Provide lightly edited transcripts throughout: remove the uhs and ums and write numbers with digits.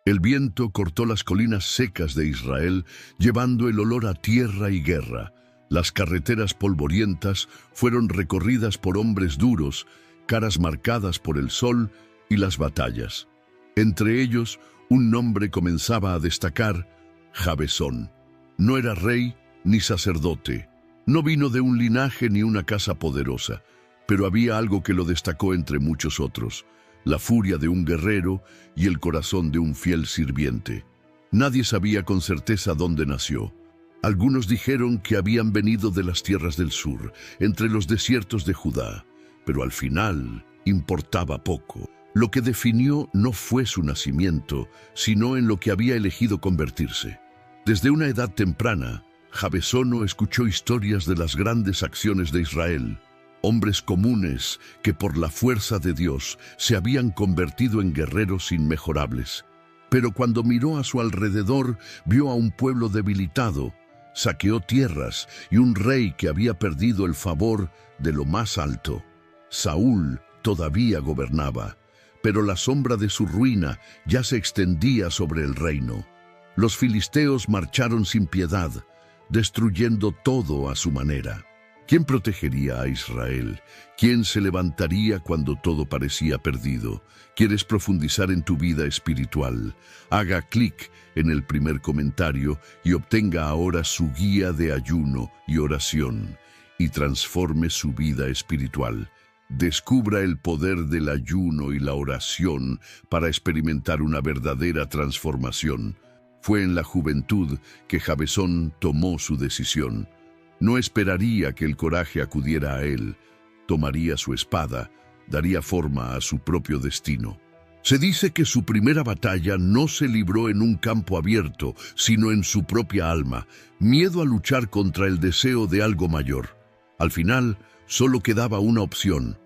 El viento cortó las colinas secas de Israel, llevando el olor a tierra y guerra. Las carreteras polvorientas fueron recorridas por hombres duros, caras marcadas por el sol y las batallas. Entre ellos, un nombre comenzaba a destacar: Jabesón. No era rey ni sacerdote, no vino de un linaje ni una casa poderosa, pero había algo que lo destacó entre muchos otros: la furia de un guerrero y el corazón de un fiel sirviente. Nadie sabía con certeza dónde nació. Algunos dijeron que habían venido de las tierras del sur, entre los desiertos de Judá, pero al final importaba poco. Lo que definió no fue su nacimiento, sino en lo que había elegido convertirse. Desde una edad temprana, Jabesón escuchó historias de las grandes acciones de Israel, hombres comunes que por la fuerza de Dios se habían convertido en guerreros inmejorables. Pero cuando miró a su alrededor, vio a un pueblo debilitado, saqueó tierras y un rey que había perdido el favor de lo más alto. Saúl todavía gobernaba, pero la sombra de su ruina ya se extendía sobre el reino. Los filisteos marcharon sin piedad, destruyendo todo a su manera. ¿Quién protegería a Israel? ¿Quién se levantaría cuando todo parecía perdido? ¿Quieres profundizar en tu vida espiritual? Haga clic en el primer comentario y obtenga ahora su guía de ayuno y oración y transforme su vida espiritual. Descubra el poder del ayuno y la oración para experimentar una verdadera transformación. Fue en la juventud que Jabesón tomó su decisión. No esperaría que el coraje acudiera a él. Tomaría su espada, daría forma a su propio destino. Se dice que su primera batalla no se libró en un campo abierto, sino en su propia alma, miedo a luchar contra el deseo de algo mayor. Al final, solo quedaba una opción: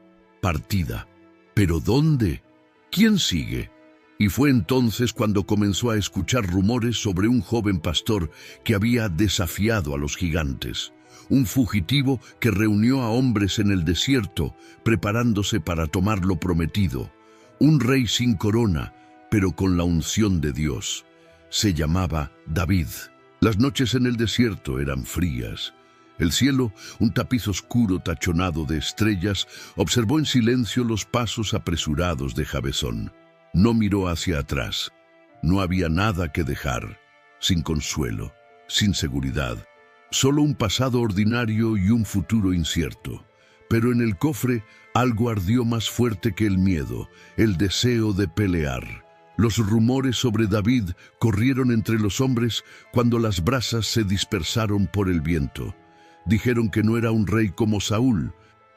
partida. ¿Pero dónde? ¿Quién sigue? Y fue entonces cuando comenzó a escuchar rumores sobre un joven pastor que había desafiado a los gigantes. Un fugitivo que reunió a hombres en el desierto, preparándose para tomar lo prometido. Un rey sin corona, pero con la unción de Dios. Se llamaba David. Las noches en el desierto eran frías. El cielo, un tapiz oscuro tachonado de estrellas, observó en silencio los pasos apresurados de Jabesón. No miró hacia atrás. No había nada que dejar, sin consuelo, sin seguridad. Solo un pasado ordinario y un futuro incierto. Pero en el cofre algo ardió más fuerte que el miedo, el deseo de pelear. Los rumores sobre David corrieron entre los hombres cuando las brasas se dispersaron por el viento. Dijeron que no era un rey como Saúl.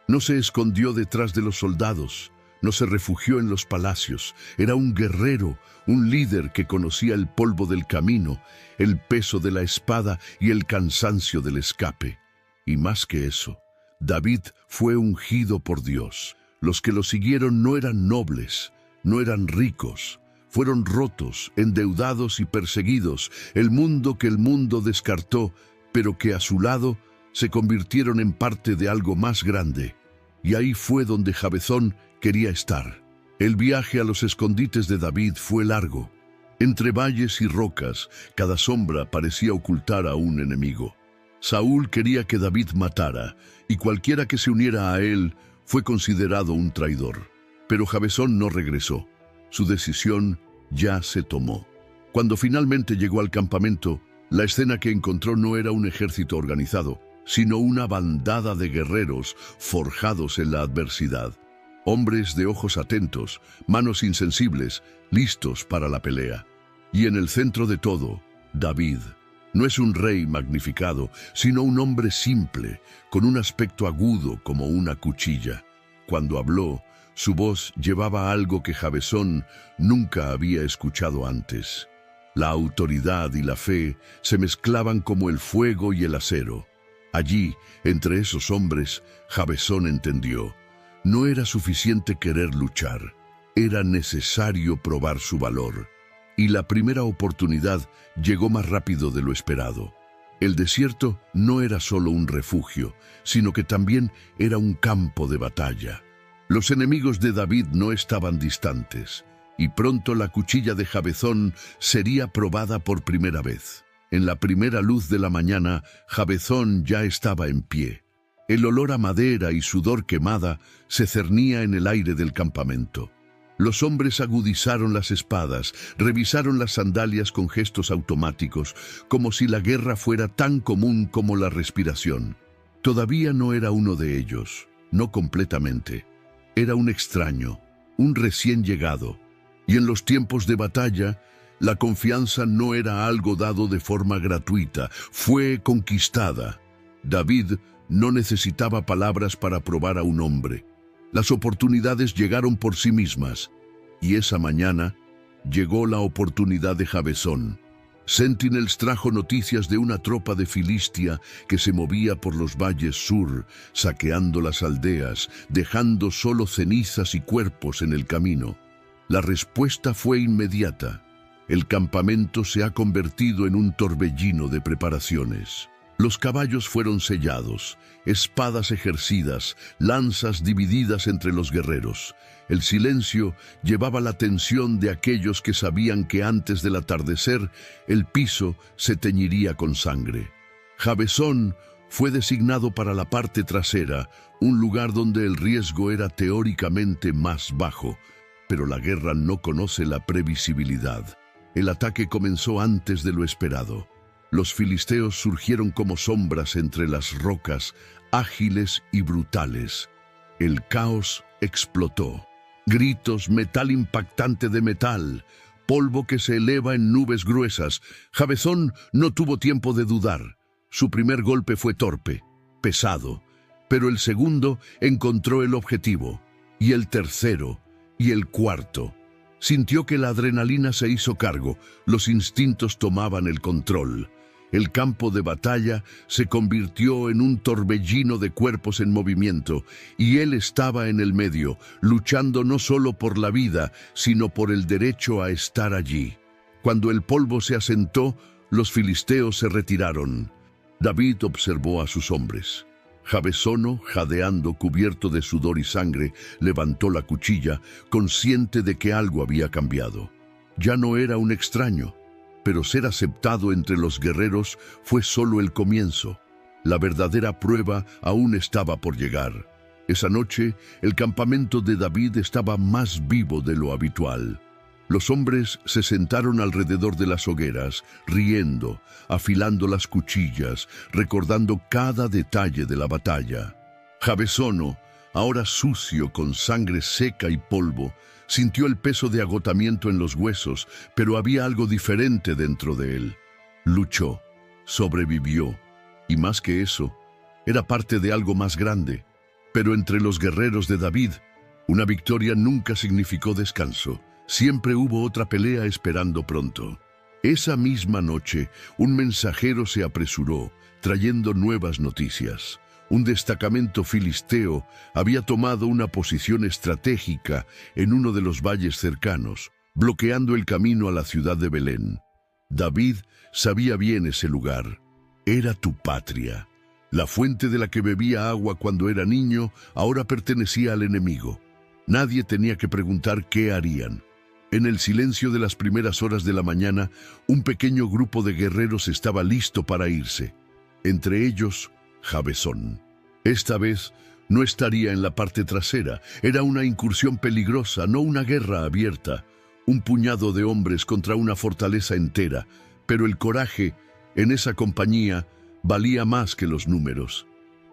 No se escondió detrás de los soldados. No se refugió en los palacios. Era un guerrero, un líder que conocía el polvo del camino, el peso de la espada y el cansancio del escape. Y más que eso, David fue ungido por Dios. Los que lo siguieron no eran nobles, no eran ricos. Fueron rotos, endeudados y perseguidos. El mundo que el mundo descartó, pero que a su lado se convirtieron en parte de algo más grande. Y ahí fue donde Jabesón quería estar. El viaje a los escondites de David fue largo. Entre valles y rocas, cada sombra parecía ocultar a un enemigo. Saúl quería que David matara, y cualquiera que se uniera a él fue considerado un traidor. Pero Jabesón no regresó. Su decisión ya se tomó. Cuando finalmente llegó al campamento, la escena que encontró no era un ejército organizado, sino una bandada de guerreros forjados en la adversidad. Hombres de ojos atentos, manos insensibles, listos para la pelea. Y en el centro de todo, David. No es un rey magnificado, sino un hombre simple, con un aspecto agudo como una cuchilla. Cuando habló, su voz llevaba algo que Jabesón nunca había escuchado antes. La autoridad y la fe se mezclaban como el fuego y el acero. Allí, entre esos hombres, Jabesón entendió. No era suficiente querer luchar, era necesario probar su valor. Y la primera oportunidad llegó más rápido de lo esperado. El desierto no era solo un refugio, sino que también era un campo de batalla. Los enemigos de David no estaban distantes, y pronto la cuchilla de Jabezón sería probada por primera vez. En la primera luz de la mañana, Jabezón ya estaba en pie. El olor a madera y sudor quemada se cernía en el aire del campamento. Los hombres agudizaron las espadas, revisaron las sandalias con gestos automáticos, como si la guerra fuera tan común como la respiración. Todavía no era uno de ellos, no completamente. Era un extraño, un recién llegado. Y en los tiempos de batalla, la confianza no era algo dado de forma gratuita, fue conquistada. David no necesitaba palabras para probar a un hombre. Las oportunidades llegaron por sí mismas, y esa mañana llegó la oportunidad de Jabezón. Sentinels trajo noticias de una tropa de Filistia que se movía por los valles sur, saqueando las aldeas, dejando solo cenizas y cuerpos en el camino. La respuesta fue inmediata. El campamento se ha convertido en un torbellino de preparaciones. Los caballos fueron sellados, espadas ejercidas, lanzas divididas entre los guerreros. El silencio llevaba la tensión de aquellos que sabían que antes del atardecer el piso se teñiría con sangre. Jabezón fue designado para la parte trasera, un lugar donde el riesgo era teóricamente más bajo, pero la guerra no conoce la previsibilidad. El ataque comenzó antes de lo esperado. Los filisteos surgieron como sombras entre las rocas, ágiles y brutales. El caos explotó. Gritos, metal impactante de metal, polvo que se eleva en nubes gruesas. Jabezón no tuvo tiempo de dudar. Su primer golpe fue torpe, pesado, pero el segundo encontró el objetivo, y el tercero, y el cuarto. Sintió que la adrenalina se hizo cargo, los instintos tomaban el control. El campo de batalla se convirtió en un torbellino de cuerpos en movimiento, y él estaba en el medio, luchando no solo por la vida, sino por el derecho a estar allí. Cuando el polvo se asentó, los filisteos se retiraron. David observó a sus hombres. Jabezón, jadeando, cubierto de sudor y sangre, levantó la cuchilla, consciente de que algo había cambiado. Ya no era un extraño. Pero ser aceptado entre los guerreros fue solo el comienzo. La verdadera prueba aún estaba por llegar. Esa noche, el campamento de David estaba más vivo de lo habitual. Los hombres se sentaron alrededor de las hogueras, riendo, afilando las cuchillas, recordando cada detalle de la batalla. Jabezón, ahora sucio con sangre seca y polvo, sintió el peso de agotamiento en los huesos, pero había algo diferente dentro de él. Luchó, sobrevivió, y más que eso, era parte de algo más grande. Pero entre los guerreros de David, una victoria nunca significó descanso. Siempre hubo otra pelea esperando pronto. Esa misma noche, un mensajero se apresuró, trayendo nuevas noticias. Un destacamento filisteo había tomado una posición estratégica en uno de los valles cercanos, bloqueando el camino a la ciudad de Belén. David sabía bien ese lugar. Era tu patria. La fuente de la que bebía agua cuando era niño ahora pertenecía al enemigo. Nadie tenía que preguntar qué harían. En el silencio de las primeras horas de la mañana, un pequeño grupo de guerreros estaba listo para irse. Entre ellos, Jabezón. Esta vez no estaría en la parte trasera. Era una incursión peligrosa, no una guerra abierta. Un puñado de hombres contra una fortaleza entera. Pero el coraje en esa compañía valía más que los números.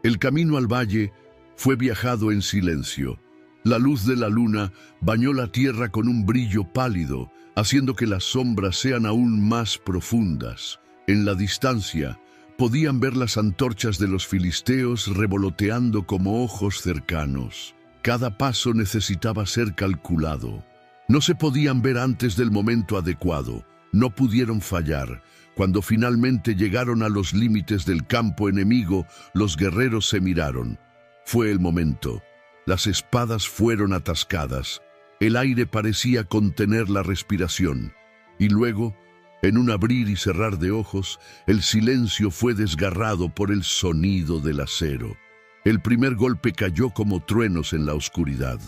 El camino al valle fue viajado en silencio. La luz de la luna bañó la tierra con un brillo pálido, haciendo que las sombras sean aún más profundas. En la distancia, podían ver las antorchas de los filisteos revoloteando como ojos cercanos. Cada paso necesitaba ser calculado. No se podían ver antes del momento adecuado. No pudieron fallar. Cuando finalmente llegaron a los límites del campo enemigo, los guerreros se miraron. Fue el momento. Las espadas fueron atascadas. El aire parecía contener la respiración. Y luego, en un abrir y cerrar de ojos, el silencio fue desgarrado por el sonido del acero. El primer golpe cayó como truenos en la oscuridad.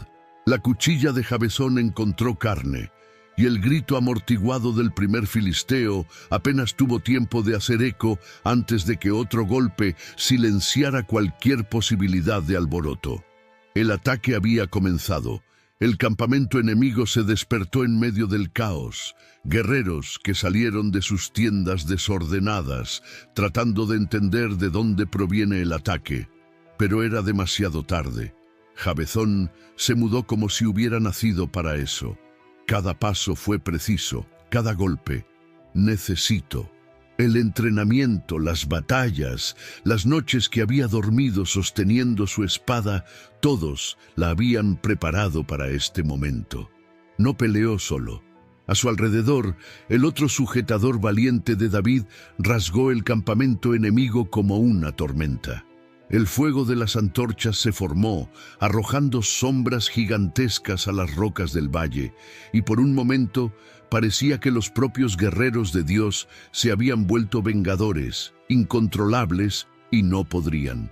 La cuchilla de Jabezón encontró carne, y el grito amortiguado del primer filisteo apenas tuvo tiempo de hacer eco antes de que otro golpe silenciara cualquier posibilidad de alboroto. El ataque había comenzado. El campamento enemigo se despertó en medio del caos. Guerreros que salieron de sus tiendas desordenadas, tratando de entender de dónde proviene el ataque. Pero era demasiado tarde. Jabezón se mudó como si hubiera nacido para eso. Cada paso fue preciso, cada golpe. Necesito. El entrenamiento, las batallas, las noches que había dormido sosteniendo su espada, todos la habían preparado para este momento. No peleó solo. A su alrededor, el otro sujetador valiente de David rasgó el campamento enemigo como una tormenta. El fuego de las antorchas se formó, arrojando sombras gigantescas a las rocas del valle, y por un momento parecía que los propios guerreros de Dios se habían vuelto vengadores, incontrolables, y no podrían.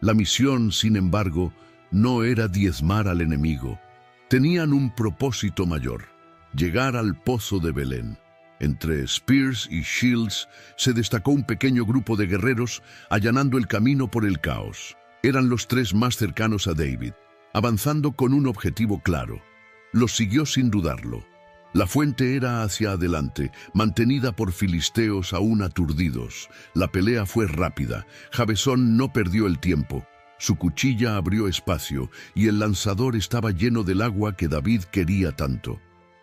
La misión, sin embargo, no era diezmar al enemigo. Tenían un propósito mayor: llegar al pozo de Belén. Entre Spears y Shields se destacó un pequeño grupo de guerreros allanando el camino por el caos. Eran los tres más cercanos a David, avanzando con un objetivo claro. Los siguió sin dudarlo. La fuente era hacia adelante, mantenida por filisteos aún aturdidos. La pelea fue rápida. Jabezón no perdió el tiempo. Su cuchilla abrió espacio y el lanzador estaba lleno del agua que David quería tanto.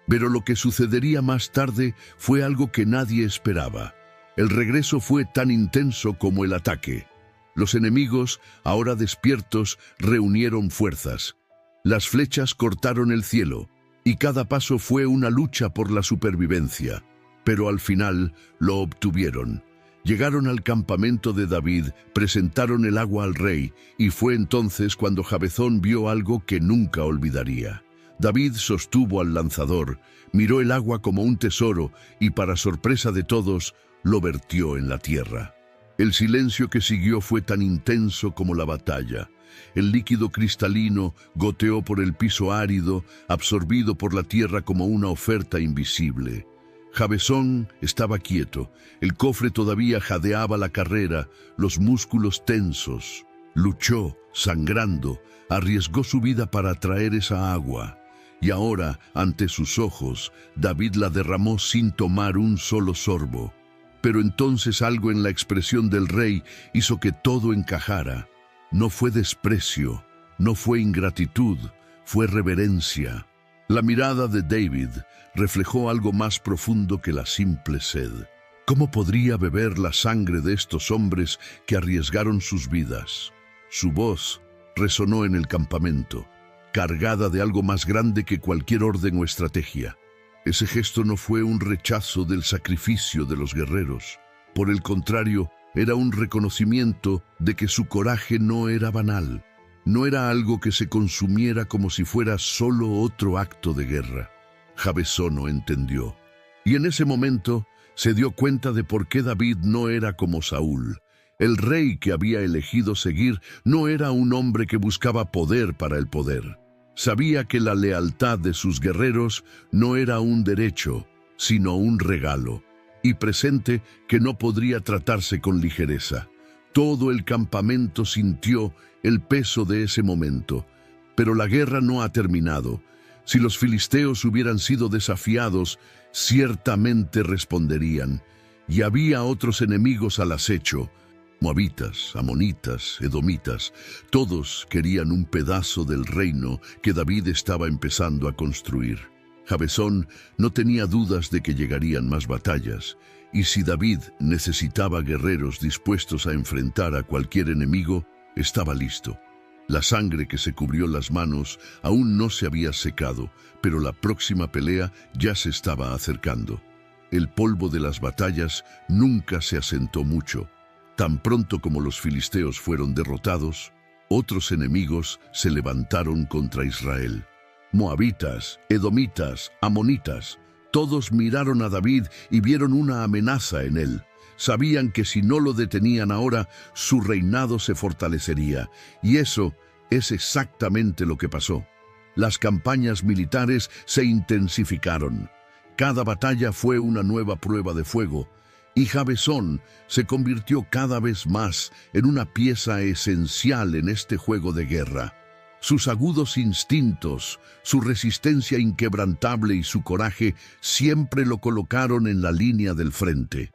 Pero lo que sucedería más tarde fue algo que nadie esperaba. El regreso fue tan intenso como el ataque. Los enemigos, ahora despiertos, reunieron fuerzas. Las flechas cortaron el cielo, y cada paso fue una lucha por la supervivencia. Pero al final lo obtuvieron. Llegaron al campamento de David, presentaron el agua al rey, y fue entonces cuando Jabezón vio algo que nunca olvidaría. David sostuvo al lanzador, miró el agua como un tesoro y, para sorpresa de todos, lo vertió en la tierra. El silencio que siguió fue tan intenso como la batalla. El líquido cristalino goteó por el piso árido, absorbido por la tierra como una oferta invisible. Jabezón estaba quieto, el cofre todavía jadeaba la carrera, los músculos tensos. Luchó, sangrando, arriesgó su vida para traer esa agua. Y ahora, ante sus ojos, David la derramó sin tomar un solo sorbo. Pero entonces algo en la expresión del rey hizo que todo encajara. No fue desprecio, no fue ingratitud, fue reverencia. La mirada de David reflejó algo más profundo que la simple sed. ¿Cómo podría beber la sangre de estos hombres que arriesgaron sus vidas? Su voz resonó en el campamento, cargada de algo más grande que cualquier orden o estrategia. Ese gesto no fue un rechazo del sacrificio de los guerreros. Por el contrario, era un reconocimiento de que su coraje no era banal. No era algo que se consumiera como si fuera solo otro acto de guerra. Jabezón no entendió. Y en ese momento se dio cuenta de por qué David no era como Saúl. El rey que había elegido seguir no era un hombre que buscaba poder para el poder. Sabía que la lealtad de sus guerreros no era un derecho, sino un regalo, y presente que no podría tratarse con ligereza. Todo el campamento sintió el peso de ese momento, pero la guerra no ha terminado. Si los filisteos hubieran sido desafiados, ciertamente responderían, y había otros enemigos al acecho. Moabitas, amonitas, edomitas, todos querían un pedazo del reino que David estaba empezando a construir. Jabezón no tenía dudas de que llegarían más batallas, y si David necesitaba guerreros dispuestos a enfrentar a cualquier enemigo, estaba listo. La sangre que se cubrió las manos aún no se había secado, pero la próxima pelea ya se estaba acercando. El polvo de las batallas nunca se asentó mucho. Tan pronto como los filisteos fueron derrotados, otros enemigos se levantaron contra Israel. Moabitas, edomitas, amonitas, todos miraron a David y vieron una amenaza en él. Sabían que si no lo detenían ahora, su reinado se fortalecería. Y eso es exactamente lo que pasó. Las campañas militares se intensificaron. Cada batalla fue una nueva prueba de fuego, y Jabezón se convirtió cada vez más en una pieza esencial en este juego de guerra. Sus agudos instintos, su resistencia inquebrantable y su coraje siempre lo colocaron en la línea del frente.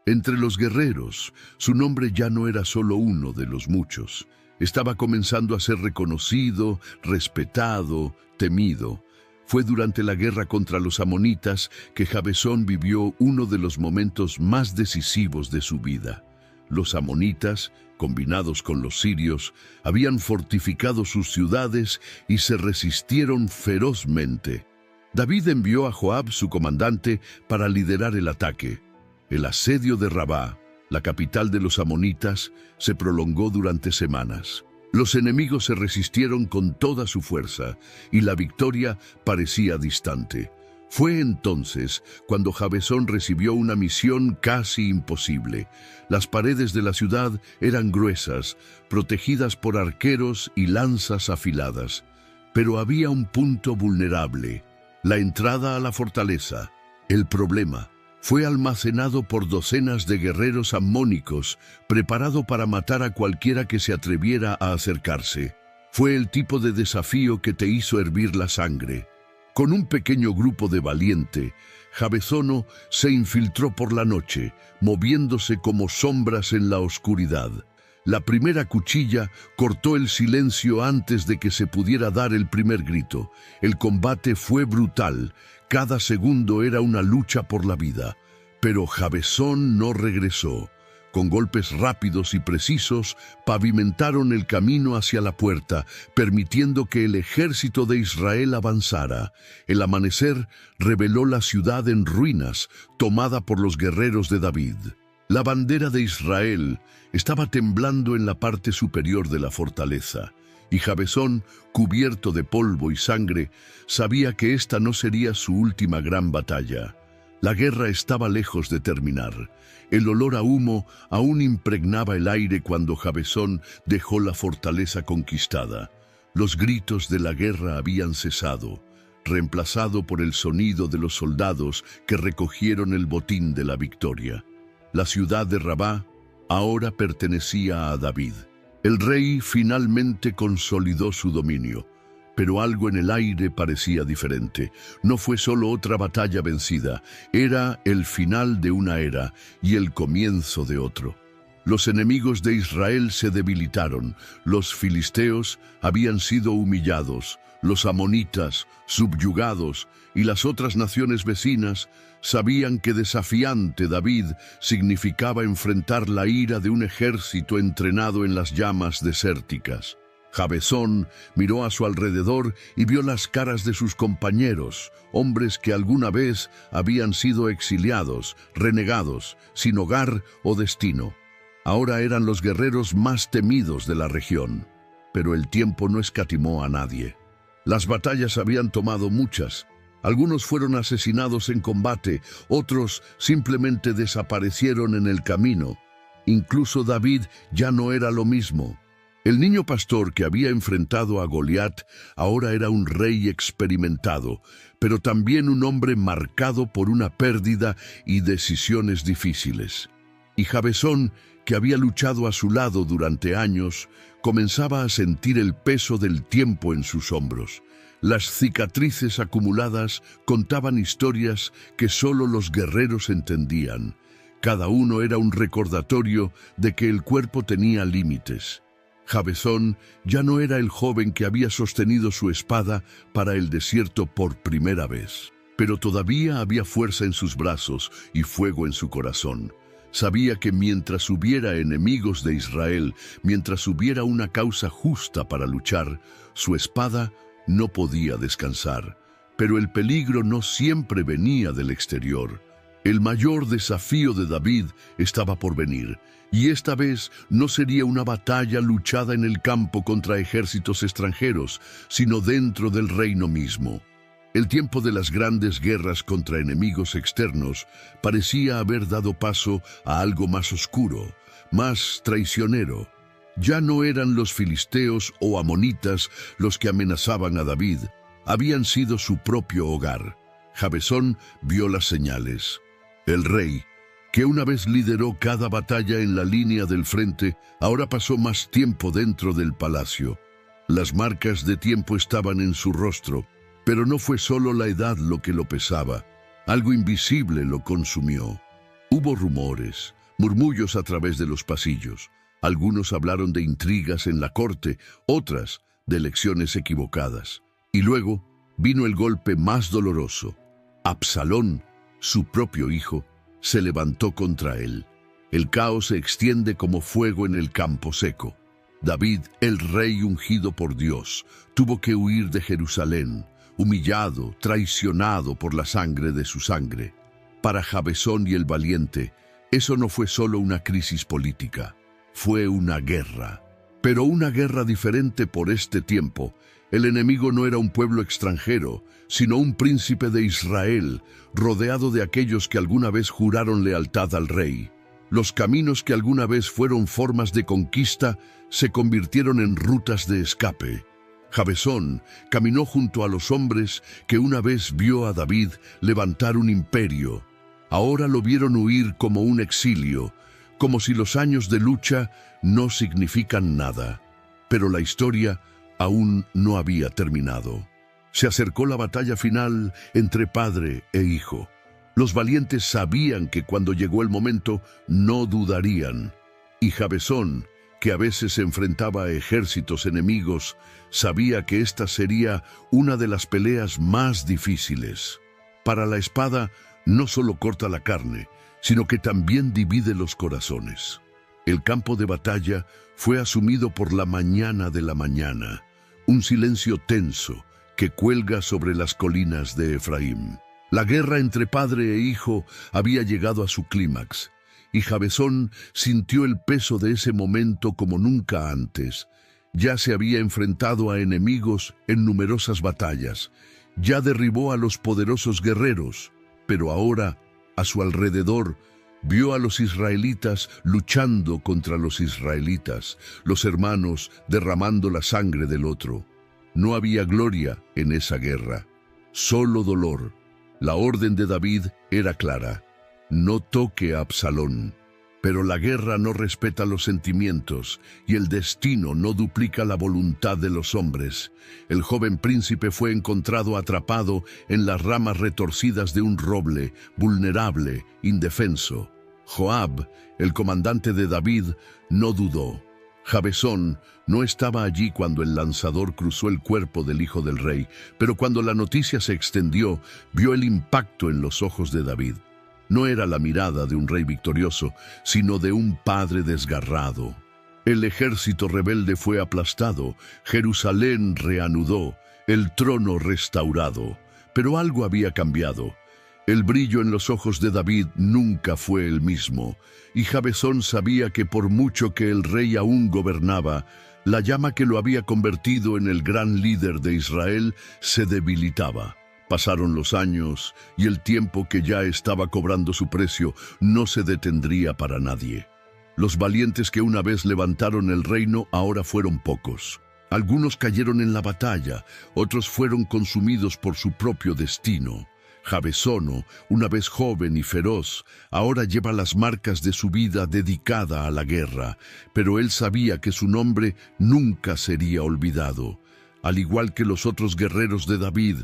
Entre los guerreros, su nombre ya no era solo uno de los muchos. Estaba comenzando a ser reconocido, respetado, temido. Fue durante la guerra contra los amonitas que Jabezón vivió uno de los momentos más decisivos de su vida. Los amonitas, combinados con los sirios, habían fortificado sus ciudades y se resistieron ferozmente. David envió a Joab, su comandante, para liderar el ataque. El asedio de Rabá, la capital de los amonitas, se prolongó durante semanas. Los enemigos se resistieron con toda su fuerza y la victoria parecía distante. Fue entonces cuando Jabezón recibió una misión casi imposible. Las paredes de la ciudad eran gruesas, protegidas por arqueros y lanzas afiladas. Pero había un punto vulnerable: la entrada a la fortaleza. El problema fue almacenado por docenas de guerreros amónicos, preparado para matar a cualquiera que se atreviera a acercarse. Fue el tipo de desafío que te hizo hervir la sangre. Con un pequeño grupo de valiente, Jabezón se infiltró por la noche, moviéndose como sombras en la oscuridad. La primera cuchilla cortó el silencio antes de que se pudiera dar el primer grito. El combate fue brutal. Cada segundo era una lucha por la vida. Pero Jabezón no regresó. Con golpes rápidos y precisos, pavimentaron el camino hacia la puerta, permitiendo que el ejército de Israel avanzara. El amanecer reveló la ciudad en ruinas, tomada por los guerreros de David. La bandera de Israel estaba temblando en la parte superior de la fortaleza, y Jabezón, cubierto de polvo y sangre, sabía que esta no sería su última gran batalla. La guerra estaba lejos de terminar. El olor a humo aún impregnaba el aire cuando Jabezón dejó la fortaleza conquistada. Los gritos de la guerra habían cesado, reemplazado por el sonido de los soldados que recogieron el botín de la victoria. La ciudad de Rabá ahora pertenecía a David. El rey finalmente consolidó su dominio, pero algo en el aire parecía diferente. No fue solo otra batalla vencida, era el final de una era y el comienzo de otro. Los enemigos de Israel se debilitaron, los filisteos habían sido humillados, los amonitas subyugados y las otras naciones vecinas sabían que desafiante David significaba enfrentar la ira de un ejército entrenado en las llamas desérticas. Jabezón miró a su alrededor y vio las caras de sus compañeros, hombres que alguna vez habían sido exiliados, renegados, sin hogar o destino. Ahora eran los guerreros más temidos de la región, pero el tiempo no escatimó a nadie. Las batallas habían tomado muchas. Algunos fueron asesinados en combate, otros simplemente desaparecieron en el camino. Incluso David ya no era lo mismo. El niño pastor que había enfrentado a Goliat ahora era un rey experimentado, pero también un hombre marcado por una pérdida y decisiones difíciles. Y Jabezón, que había luchado a su lado durante años, comenzaba a sentir el peso del tiempo en sus hombros. Las cicatrices acumuladas contaban historias que solo los guerreros entendían. Cada uno era un recordatorio de que el cuerpo tenía límites. Jabezón ya no era el joven que había sostenido su espada para el desierto por primera vez, pero todavía había fuerza en sus brazos y fuego en su corazón. Sabía que mientras hubiera enemigos de Israel, mientras hubiera una causa justa para luchar, su espada no podía descansar. Pero el peligro no siempre venía del exterior. El mayor desafío de David estaba por venir, y esta vez no sería una batalla luchada en el campo contra ejércitos extranjeros, sino dentro del reino mismo. El tiempo de las grandes guerras contra enemigos externos parecía haber dado paso a algo más oscuro, más traicionero. Ya no eran los filisteos o amonitas los que amenazaban a David, habían sido su propio hogar. Jabesón vio las señales. El rey, que una vez lideró cada batalla en la línea del frente, ahora pasó más tiempo dentro del palacio. Las marcas de tiempo estaban en su rostro, pero no fue solo la edad lo que lo pesaba. Algo invisible lo consumió. Hubo rumores, murmullos a través de los pasillos. Algunos hablaron de intrigas en la corte, otras de elecciones equivocadas. Y luego vino el golpe más doloroso. Absalón, su propio hijo, se levantó contra él. El caos se extiende como fuego en el campo seco. David, el rey ungido por Dios, tuvo que huir de Jerusalén, humillado, traicionado por la sangre de su sangre. Para Jabesón y el valiente, eso no fue solo una crisis política, fue una guerra. Pero una guerra diferente por este tiempo. El enemigo no era un pueblo extranjero, sino un príncipe de Israel, rodeado de aquellos que alguna vez juraron lealtad al rey. Los caminos que alguna vez fueron formas de conquista se convirtieron en rutas de escape. Jabesón caminó junto a los hombres que una vez vio a David levantar un imperio. Ahora lo vieron huir como un exilio, como si los años de lucha no significan nada. Pero la historia aún no había terminado. Se acercó la batalla final entre padre e hijo. Los valientes sabían que cuando llegó el momento no dudarían. Y Jabesón, que a veces se enfrentaba a ejércitos enemigos, sabía que esta sería una de las peleas más difíciles. Para la espada no solo corta la carne, sino que también divide los corazones. El campo de batalla fue asumido por la mañana de la mañana, un silencio tenso que cuelga sobre las colinas de Efraín. La guerra entre padre e hijo había llegado a su clímax, y Jabesón sintió el peso de ese momento como nunca antes. Ya se había enfrentado a enemigos en numerosas batallas, ya derribó a los poderosos guerreros, pero ahora, a su alrededor, vio a los israelitas luchando contra los israelitas, los hermanos derramando la sangre del otro. No había gloria en esa guerra, solo dolor. La orden de David era clara: no toque a Absalón. Pero la guerra no respeta los sentimientos y el destino no duplica la voluntad de los hombres. El joven príncipe fue encontrado atrapado en las ramas retorcidas de un roble, vulnerable, indefenso. Joab, el comandante de David, no dudó. Jabesón no estaba allí cuando el lanzador cruzó el cuerpo del hijo del rey, pero cuando la noticia se extendió, vio el impacto en los ojos de David. No era la mirada de un rey victorioso, sino de un padre desgarrado. El ejército rebelde fue aplastado, Jerusalén reanudó, el trono restaurado. Pero algo había cambiado. El brillo en los ojos de David nunca fue el mismo, y Jabesón sabía que por mucho que el rey aún gobernaba, la llama que lo había convertido en el gran líder de Israel se debilitaba. Pasaron los años y el tiempo que ya estaba cobrando su precio no se detendría para nadie. Los valientes que una vez levantaron el reino ahora fueron pocos. Algunos cayeron en la batalla, otros fueron consumidos por su propio destino. Jabesón, una vez joven y feroz, ahora lleva las marcas de su vida dedicada a la guerra, pero él sabía que su nombre nunca sería olvidado. Al igual que los otros guerreros de David,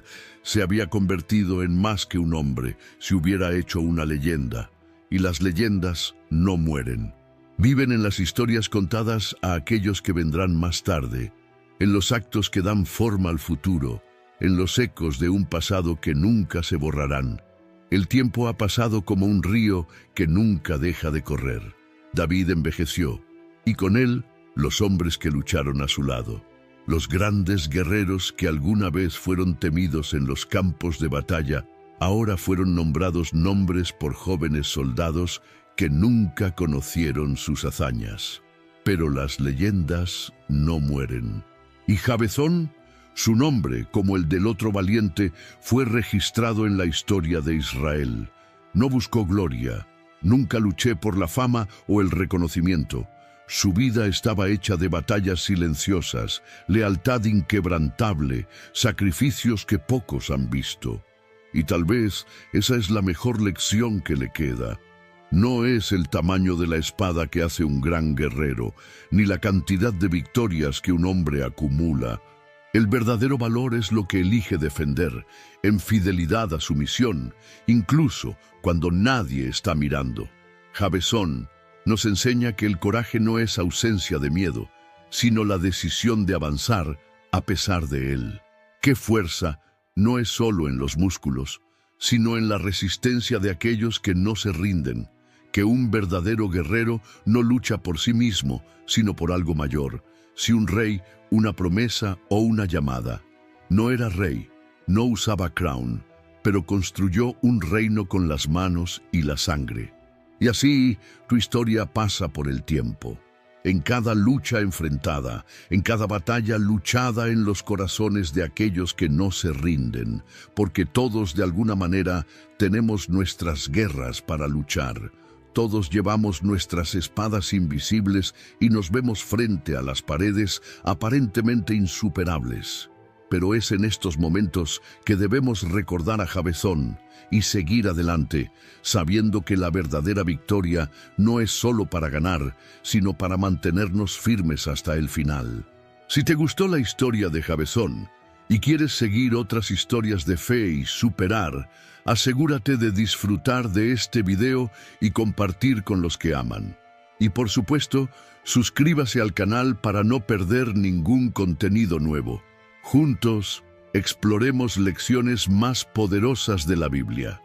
se había convertido en más que un hombre, se hubiera hecho una leyenda. Y las leyendas no mueren. Viven en las historias contadas a aquellos que vendrán más tarde, en los actos que dan forma al futuro, en los ecos de un pasado que nunca se borrarán. El tiempo ha pasado como un río que nunca deja de correr. David envejeció, y con él los hombres que lucharon a su lado. Los grandes guerreros que alguna vez fueron temidos en los campos de batalla, ahora fueron nombrados nombres por jóvenes soldados que nunca conocieron sus hazañas. Pero las leyendas no mueren. Y Jabesón, su nombre, como el del otro valiente, fue registrado en la historia de Israel. No buscó gloria, nunca luché por la fama o el reconocimiento. Su vida estaba hecha de batallas silenciosas, lealtad inquebrantable, sacrificios que pocos han visto. Y tal vez esa es la mejor lección que le queda. No es el tamaño de la espada que hace un gran guerrero, ni la cantidad de victorias que un hombre acumula. El verdadero valor es lo que elige defender, en fidelidad a su misión, incluso cuando nadie está mirando. Jabezón nos enseña que el coraje no es ausencia de miedo, sino la decisión de avanzar a pesar de él. ¡Qué fuerza! No es solo en los músculos, sino en la resistencia de aquellos que no se rinden, que un verdadero guerrero no lucha por sí mismo, sino por algo mayor, si un rey, una promesa o una llamada. No era rey, no usaba crown, pero construyó un reino con las manos y la sangre. Y así tu historia pasa por el tiempo. En cada lucha enfrentada, en cada batalla luchada en los corazones de aquellos que no se rinden, porque todos de alguna manera tenemos nuestras guerras para luchar. Todos llevamos nuestras espadas invisibles y nos vemos frente a las paredes aparentemente insuperables. Pero es en estos momentos que debemos recordar a Jabezón y seguir adelante, sabiendo que la verdadera victoria no es solo para ganar, sino para mantenernos firmes hasta el final. Si te gustó la historia de Jabezón y quieres seguir otras historias de fe y superar, asegúrate de disfrutar de este video y compartir con los que aman. Y por supuesto, suscríbase al canal para no perder ningún contenido nuevo. Juntos, exploremos lecciones más poderosas de la Biblia.